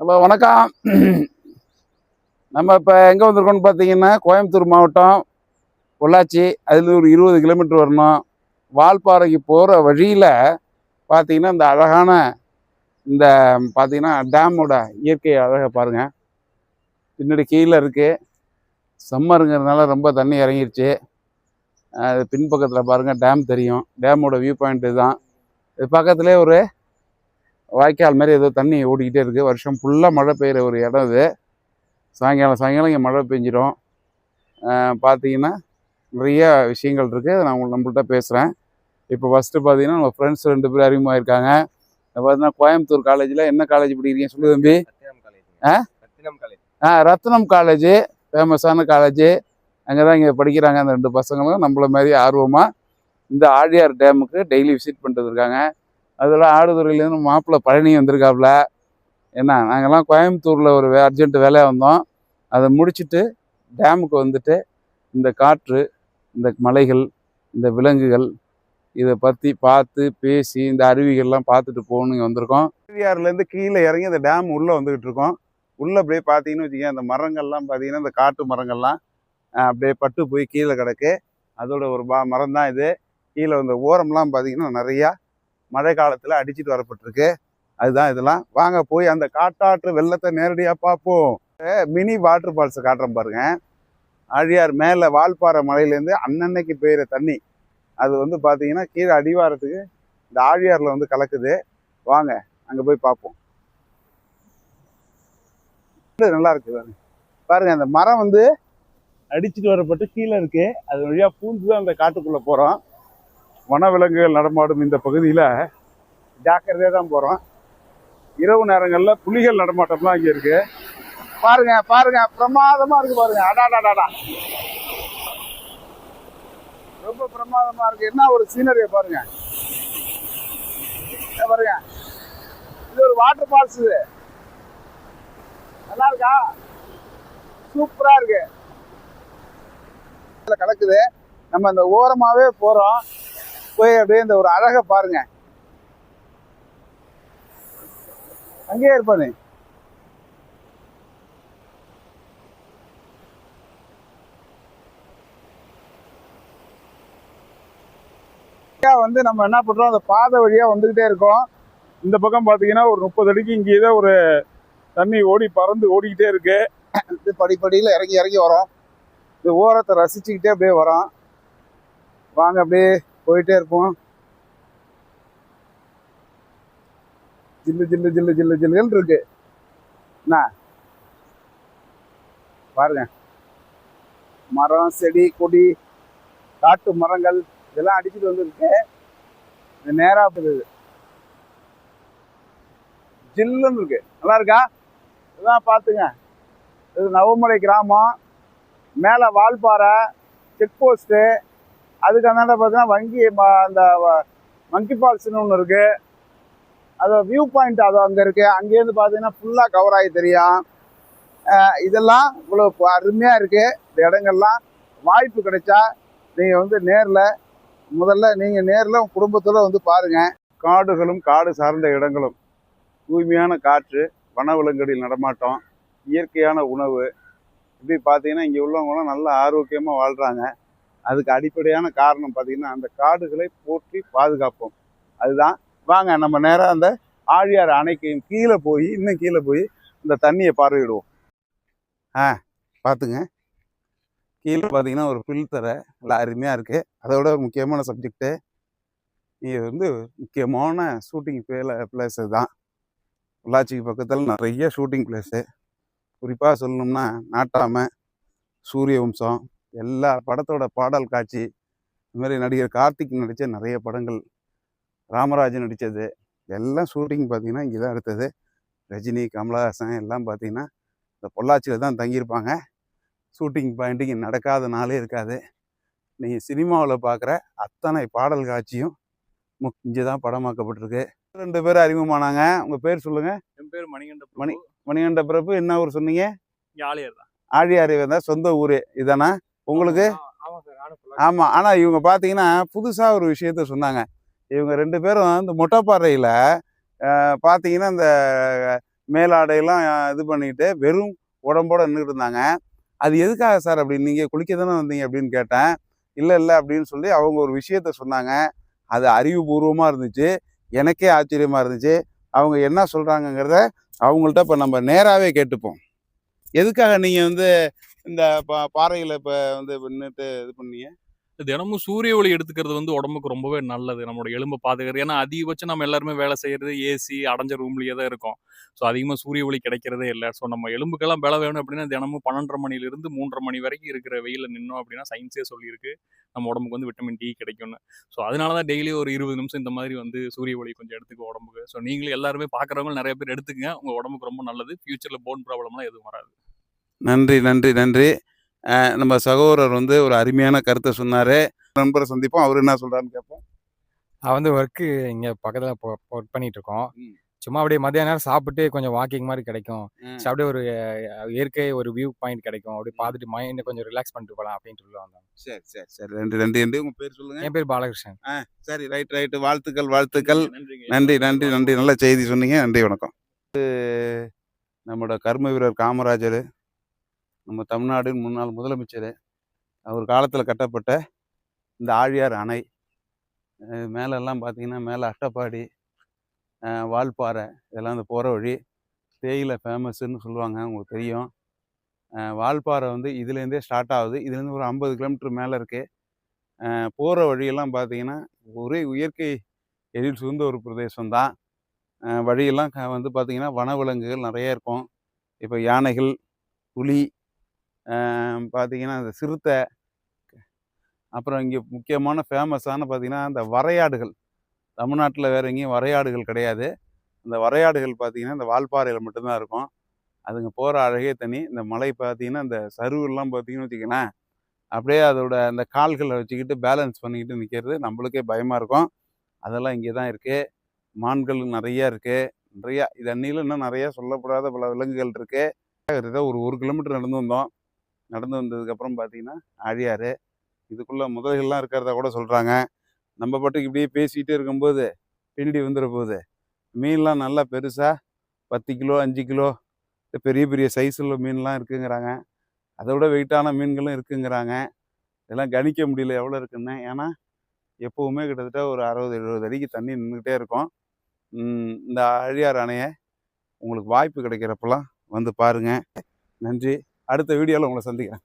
Hello வணக்கம். நம்ம இப்போ எங்கே வந்திருக்கோம்னு பார்த்தீங்கன்னா கோயம்புத்தூர் மாவட்டம் பொள்ளாச்சி. அதில் ஒரு 20 கிலோமீட்டர் வரணும். வால்பாறைக்கு போகிற வழியில் பார்த்தீங்கன்னா இந்த அழகான இந்த பார்த்தீங்கன்னா டேமோட இயற்கை அழகை பாருங்கள். பின்னாடி கீழே இருக்குது. சம்மருங்கிறதுனால ரொம்ப தண்ணி இறங்கிருச்சு. அது பின்பக்கத்தில் பாருங்கள் டேம் தெரியும். டேமோட வியூ பாயிண்ட் இதுதான். இது பக்கத்துலேயே ஒரு வாய்க்கால் மாதிரி ஏதோ தண்ணி ஓடிக்கிட்டே இருக்குது. வருஷம் ஃபுல்லாக மழை பெய்கிற ஒரு இடம் இது. சாயங்காலம் இங்கே மழை பெஞ்சிடும். பார்த்தீங்கன்னா நிறைய விஷயங்கள் இருக்குது. நான் நம்மள்கிட்ட பேசுகிறேன். இப்போ ஃபஸ்ட்டு பார்த்தீங்கன்னா நம்ம ஃப்ரெண்ட்ஸ் 2 பேர் அறிமுகமாயிருக்காங்க. பார்த்தீங்கன்னா கோயம்புத்தூர் காலேஜில் என்ன காலேஜ் படிக்கிறீங்க சொல்லு தம்பி? ரத்னம் காலேஜ் ஃபேமஸான காலேஜ். அங்கே தான் இங்கே படிக்கிறாங்க அந்த 2 பசங்களும். நம்மள மாதிரி ஆர்வமாக இந்த ஆழியார் டேமுக்கு டெய்லி விசிட் பண்ணிட்டு இருக்காங்க. அதில் ஆடுதுறையிலேருந்து மாப்பிள்ளை பழனி வந்திருக்காப்புல. ஏன்னா நாங்கள்லாம் கோயம்புத்தூரில் ஒரு அர்ஜென்ட் வேலையாக வந்தோம். அதை முடிச்சுட்டு டேமுக்கு வந்துட்டு இந்த காற்று, இந்த மலைகள், இந்த விலங்குகள் இதை பற்றி பார்த்து பேசி இந்த அருவிகள்லாம் பார்த்துட்டு போகணுங்க வந்திருக்கோம். ஆழியார்லேருந்து கீழே இறங்கி அந்த டேம் உள்ளே வந்துக்கிட்டு இருக்கோம். உள்ளே அப்படியே பார்த்தீங்கன்னு வச்சுக்கோங்க, அந்த மரங்கள்லாம் பார்த்தீங்கன்னா இந்த காட்டு மரங்கள்லாம் அப்படியே பட்டு போய் கீழே கிடக்கு. அதோட ஒரு மரம் தான் இது. கீழே இந்த ஓரம்லாம் பார்த்தீங்கன்னா நிறையா மழை காலத்தில் அடிச்சுட்டு வரப்பட்டிருக்கு. அதுதான் இதெல்லாம். வாங்க போய் அந்த காட்டாற்று வெள்ளத்தை நேரடியாக பார்ப்போம். மினி வாட்டர் ஃபால்ஸை காட்டுறேன் பாருங்க. ஆழியார் மேலே வால்பாறை மலையிலேருந்து அன்னன்னைக்கு பெய்கிற தண்ணி அது வந்து பார்த்தீங்கன்னா கீழே அடிவாரத்துக்கு இந்த ஆழியாரில் வந்து கலக்குது. வாங்க அங்கே போய் பார்ப்போம். நல்லா இருக்கு பாருங்க. அந்த மரம் வந்து அடிச்சுட்டு வரப்பட்டு கீழே இருக்கு. அது வழியாக பூந்து தான் அந்த காட்டுக்குள்ளே போகிறோம். வனவிலங்குகள் நடமாடும் இந்த பகுதியில் ஜாக்கிரதையாக தான் போகிறோம். இரவு நேரங்களில் புலிகள் நடமாட்டம்லாம் இங்கே இருக்கு. பாருங்க பாருங்க, பிரமாதமாக இருக்கு பாருங்க. அடாடாடாடா, ரொம்ப பிரமாதமாக இருக்கு. என்ன ஒரு சீனரியை பாருங்க. பாருங்க, இது ஒரு வாட்டர் ஃபால்ஸ். இது நல்லா இருக்கா? சூப்பரா இருக்கு. கலக்குது. நம்ம அந்த ஓரமாவே போறோம். போய் அப்படியே இந்த ஒரு அழகை பாருங்க. அங்கேயே இருப்பானு. வந்து நம்ம என்ன பண்றோம், அந்த பாதை வழியா வந்துகிட்டே இருக்கோம். இந்த பக்கம் பாத்தீங்கன்னா ஒரு 30 அடிக்கு இங்கேயே ஒரு தண்ணி பறந்து ஓடிக்கிட்டே இருக்கு. இது படிப்படியில் இறங்கி இறங்கி வரோம். இந்த ஓரத்தை ரசிச்சுக்கிட்டே அப்படியே வரோம். வாங்க அப்படியே போயிட்டே இருப்போம். ஜில்லு ஜில்லு ஜில்லு ஜில்லு ஜில்லுன்னு இருக்கு. என்ன பாருங்க, மரம் செடி கொடி காட்டு மரங்கள் இதெல்லாம் அடிச்சுட்டு வந்துருக்கு. இது நேரா போகுது. ஜில்லுன்னு இருக்கு. நல்லா இருக்கா? இதெல்லாம் பார்த்துங்க. இது நவமலை கிராமம். மேலே வால்பாறை செக் போஸ்ட்டு. அதுக்கு அந்தாண்ட பார்த்தீங்கன்னா அந்த மங்கி ஃபால்ஸ்னு ஒன்று இருக்குது. அது வியூ பாயிண்ட் அது அங்கே இருக்குது. அங்கேருந்து பார்த்தீங்கன்னா ஃபுல்லாக கவர் ஆகி தெரியும். இதெல்லாம் இவ்வளோ அருமையாக இருக்குது. இந்த இடங்கள்லாம் வாய்ப்பு கிடைச்சா நீங்கள் வந்து முதல்ல நீங்கள் நேரில் உங்கள் குடும்பத்தோடு வந்து பாருங்கள். காடுகளும் காடு சார்ந்த இடங்களும், தூய்மையான காற்று, வனவிலங்குகளின் நடமாட்டம், இயற்கையான உணவு, இப்படி பார்த்தீங்கன்னா இங்கே உள்ளவங்களாம் நல்ல ஆரோக்கியமாக வாழ்கிறாங்க. அதுக்கு அடிப்படையான காரணம் பார்த்தீங்கன்னா அந்த காடுகளை போற்றி பாதுகாப்போம். அதுதான். வாங்க நம்ம நேராக அந்த ஆழியார் அணைக்கையும் இன்னும் கீழே போய் இந்த தண்ணியை பார்வையிடுவோம். பார்த்துங்க, கீழே பார்த்தீங்கன்னா ஒரு ஃபில்டரை நல்லா அருமையாக இருக்குது. அதோட ஒரு முக்கியமான சப்ஜெக்டு, இது வந்து முக்கியமான ஷூட்டிங் பிளேஸ் தான். பொள்ளாச்சிக்கு பக்கத்தில் நிறைய ஷூட்டிங் பிளேஸு. குறிப்பாக சொல்லணும்னா நாட்டாமை, சூரிய வம்சம், எல்லா படத்தோட பாடல் காட்சி, இது மாதிரி நடிகர் கார்த்திக் நடித்த நிறைய படங்கள், ராமராஜன் நடித்தது எல்லாம் ஷூட்டிங் பார்த்திங்கன்னா இங்கே தான் எடுத்தது. ரஜினி, கமலஹாசன் எல்லாம் பார்த்திங்கன்னா இந்த பொள்ளாச்சியில் தான் தங்கியிருப்பாங்க. ஷூட்டிங் பாயிண்ட்டு இங்கே நடக்காத நாளே இருக்காது. நீங்கள் சினிமாவில் பார்க்குற அத்தனை பாடல் காட்சியும் இங்கே தான் படமாக்கப்பட்டிருக்கு. 2 பேர் அறிமுகமானாங்க. உங்கள் பேர் சொல்லுங்கள். என் பேர் மணிகண்ட பிரபு. என்ன ஊர் சொன்னீங்க? ஆழியார் தான். ஆழியார் தான் சொந்த ஊர் இதானா உங்களுக்கு? ஆமாம். ஆனால் இவங்க பார்த்தீங்கன்னா புதுசாக ஒரு விஷயத்த சொன்னாங்க. இவங்க 2 பேரும் இந்த மொட்டைப்பாறையில் பார்த்தீங்கன்னா இந்த மேலாடையெல்லாம் இது பண்ணிட்டு வெறும் உடம்போட நின்றுட்டு இருந்தாங்க. அது எதுக்காக சார் அப்படின்னு, நீங்கள் குளிக்க தானே வந்தீங்க அப்படின்னு கேட்டேன். இல்லை அப்படின்னு சொல்லி அவங்க ஒரு விஷயத்த சொன்னாங்க. அது அறிவுபூர்வமாக இருந்துச்சு, எனக்கே ஆச்சரியமாக இருந்துச்சு. அவங்க என்ன சொல்கிறாங்கங்கிறத அவங்கள்ட்ட இப்போ நம்ம நேராகவே கேட்டுப்போம். எதுக்காக நீங்கள் இந்த பாறையில் இப்போ நின்றுட்டு இது பண்ணீங்க? தினமும் சூரிய ஒளி எடுத்துக்கிறது உடம்புக்கு ரொம்பவே நல்லது. நம்மளோட எலும்பை பாதுகாக்கிறது. ஏன்னா அதிகபட்சம் நம்ம எல்லாருமே வேலை செய்யறது ஏசி அடைஞ்ச ரூம்லயே தான் இருக்கும். ஸோ அதிகமாக சூரிய ஒளி கிடைக்கிறதே இல்லை. ஸோ நம்ம எலும்புக்கெல்லாம் பலம் வேணும் அப்படின்னா தினமும் 12:30 மணிலிருந்து 3:30 மணி வரைக்கும் இருக்கிற வெயிலில் நின்னோம் அப்படின்னா சயின்ஸே சொல்லியிருக்கு நம்ம உடம்புக்கு விட்டமின் டி கிடைக்கும்னு. ஸோ அதனால தான் டெய்லி ஒரு 20 நிமிஷம் இந்த மாதிரி சூரிய ஒளி கொஞ்சம் எடுத்துக்க உடம்புக்கு. ஸோ நீங்களும் எல்லாருமே பார்க்குறவங்க நிறைய பேர் எடுத்துக்கங்க. உங்கள் உடம்புக்கு ரொம்ப நல்லது. ஃபியூச்சரில் போன் ப்ராப்ளம்லாம் எதுவும் வராது. நன்றி. நம்ம சகோதரர் ஒரு அருமையான கருத்தை சொன்னார். நண்பரை சந்திப்போம், அவர் என்ன சொல்கிறான்னு கேட்போம். நான் ஒர்க்கு இங்கே பக்கத்தில் ஒர்க் பண்ணிட்டு இருக்கோம். சும்மா அப்படியே மதியான நேரம் சாப்பிட்டு கொஞ்சம் வாக்கிங் மாதிரி கிடைக்கும். அப்படியே ஒரு இயற்கை ஒரு வியூ பாயிண்ட் கிடைக்கும். அப்படியே பார்த்துட்டு மைண்டை கொஞ்சம் ரிலாக்ஸ் பண்ணிட்டு போகலாம் அப்படின்ட்டு சொல்ல வந்தோம். சரி. நன்றி. உங்கள் பேர் சொல்லுங்கள். என் பேர் பாலகிருஷ்ணன். சரி, ரைட்டு. வாழ்த்துக்கள். நன்றி. நல்ல செய்தி சொன்னீங்க. நன்றி, வணக்கம். நம்மளோட கர்ம வீரர் காமராஜர், நம்ம தமிழ்நாட்டின் முன்னாள் முதலமைச்சர், அவர் காலத்தில் கட்டப்பட்ட இந்த ஆழியார் அணை. மேலெல்லாம் பார்த்தீங்கன்னா மேலே அட்டப்பாடி, வால்பாறை, இதெல்லாம் இந்த போகிற வழி. தேயிலை ஃபேமஸ்ன்னு சொல்லுவாங்க, உங்களுக்கு தெரியும். வால்பாறை இதுலேருந்தே ஸ்டார்ட் ஆகுது. இதுலேருந்து ஒரு 50 கிலோமீட்டர் மேலே இருக்குது. போகிற வழியெல்லாம் பார்த்தீங்கன்னா ஒரே இயற்கை எழில் சூழ்ந்த ஒரு பிரதேசம்தான். வழியெல்லாம் பார்த்தீங்கன்னா வனவிலங்குகள் நிறைய இருக்கும். இப்போ யானைகள், புலி, பார்த்தீங்கன்னா அந்த சிறுத்தை, அப்புறம் இங்கே முக்கியமான ஃபேமஸான பார்த்தீங்கன்னா இந்த வரையாடுகள். தமிழ்நாட்டில் வேறு எங்கேயும் வரையாடுகள் கிடையாது. அந்த வரையாடுகள் பார்த்தீங்கன்னா இந்த வால்பாறையில் மட்டும்தான் இருக்கும். அதுங்க போகிற அழகே தனி. இந்த மலை பார்த்தீங்கன்னா இந்த சருவெல்லாம் பார்த்தீங்கன்னு வச்சுக்கோங்களேன், அப்படியே அதோட அந்த கால்களை வச்சுக்கிட்டு பேலன்ஸ் பண்ணிக்கிட்டு நிற்கிறது நம்மளுக்கே பயமாக இருக்கும். அதெல்லாம் இங்கே தான் இருக்குது. மான்கள் நிறையா இருக்குது. இது அன்னியில் இன்னும் நிறையா சொல்லப்படாத பல விலங்குகள் இருக்குது. ஒரு கிலோமீட்டர் நடந்து வந்தோம். நடந்து வந்ததுக்கப்புறம் பார்த்தீங்கன்னா ஆழியார். இதுக்குள்ளே முதலைகள்லாம் இருக்கிறதா கூட சொல்கிறாங்க. நம்ம பாட்டுக்கு இப்படியே பேசிகிட்டே இருக்கும்போது பின்னாடி வந்துட போகுது. மீன்லாம் நல்லா பெருசாக 10 கிலோ 5 கிலோ பெரிய சைஸில் மீன்லாம் இருக்குங்கிறாங்க. அதை விட வெயிட்டான மீன்களும் இருக்குங்கிறாங்க. இதெல்லாம் கணிக்க முடியல எவ்வளோ இருக்குன்னு. ஏன்னா எப்போவுமே கிட்டத்தட்ட ஒரு 60-70 அடிக்கு தண்ணி நின்றுக்கிட்டே இருக்கும். இந்த ஆழியார் அணையை உங்களுக்கு வாய்ப்பு கிடைக்கிறப்பெல்லாம் வந்து பாருங்கள். நன்றி. அடுத்த வீடியோவில் உங்களை சந்திக்கிறேன்.